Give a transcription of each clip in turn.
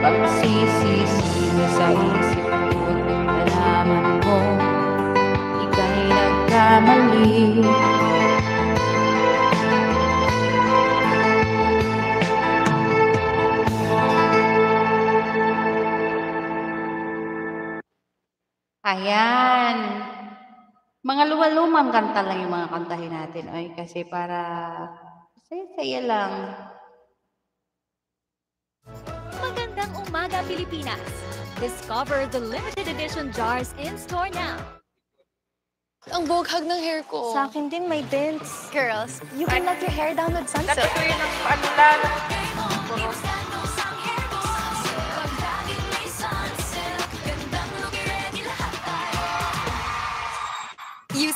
Pagsisisi sa isip ko't nalaman mo ika'y nagkamali. Ayan. Mga lumang kanta lang yung mga kantahin natin. Ay, kasi para saya-saya lang. Magandang umaga, Pilipinas! Discover the limited edition jars in store now. Ang boghag ng hair ko. Sa akin din may dents. Girls, you can let your hair down with sunsilk. Dapat ko yun ang ano lang. You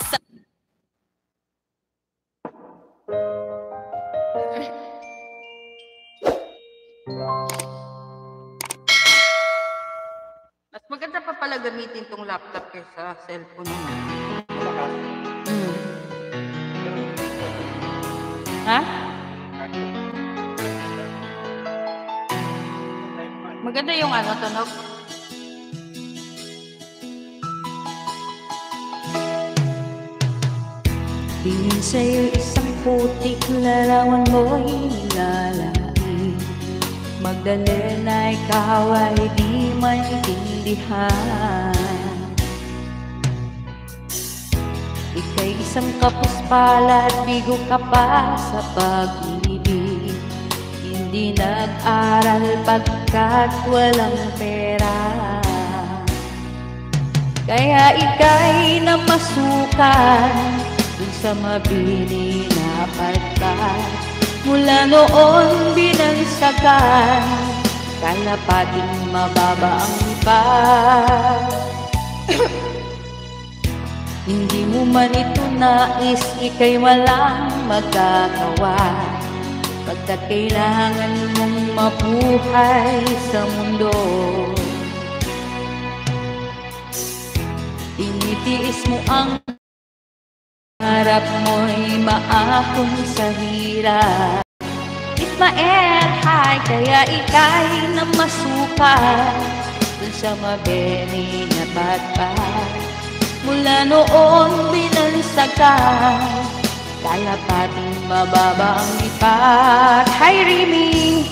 Mas maganda pa pala gamitin tong laptop kaysa cellphone mo. Ha? Maganda yung ano, tunog. Tingin sa'yo isang putik, larawan mo'y nilalait. Magdalena, ikaw ay di maintindihan. Ika'y isang kapuspala at bigo ka pa sa pag-ibig. Hindi nag-aral pagkat walang pera. Kaya ika'y namasukan dun sa mabini na palpak. Mula noon binagsakan, kalapating mababa ang ipag. Hindi mo man ito nais, ika'y walang magagawa. Pagkat kailangan mong mabuhay sa mundo, tinitiis mo ang harap mo'y maahon sa hirap. Ismael, hi, kaya ika'y namasukan dun sa mabeni na patpat. Mula noon binalisagan, kalapating mababa ang ipat. Hi, Rimi!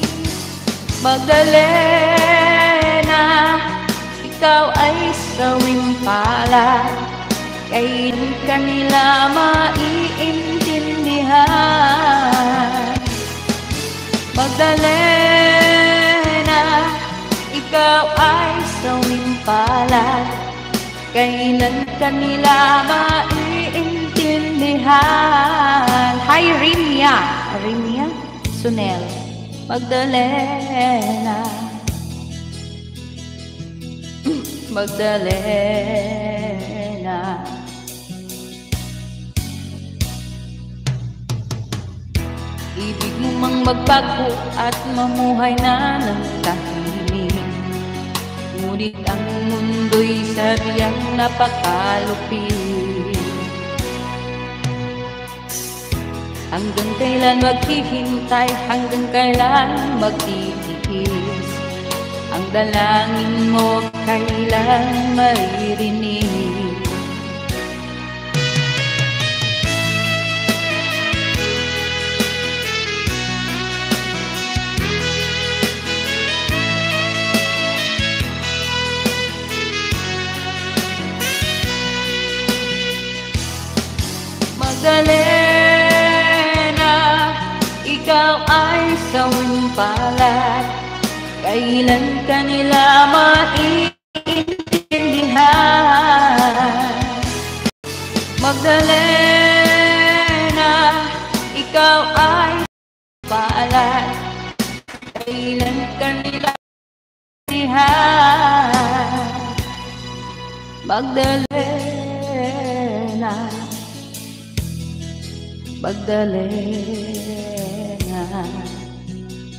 Magdalena, ikaw ay sawing palad. Kailan ka nila maiintindihan? Magdalena, ikaw ay sawing palad. Kailan ka nila maiintindihan? Hi, Rimia! Rimia? Sunel. Magdalena. Magdalena. Ibig mo mang magbago at mamuhay na ng tahimik. Ngunit ang mundo'y sadyang napakalupit. Hanggang kailan maghihintay, hanggang kailan magtitiis. Ang dalangin mo kailan maririnig. Magdalena, ikaw ay sawing palad. Kailan ka nila maiintindihan? Magdalena, ikaw ay palad. Kailan ka nila maiintindihan? Magdalena, Magdalena,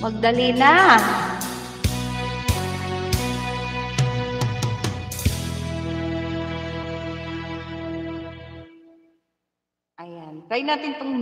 Magdalena. Ayan, try natin itong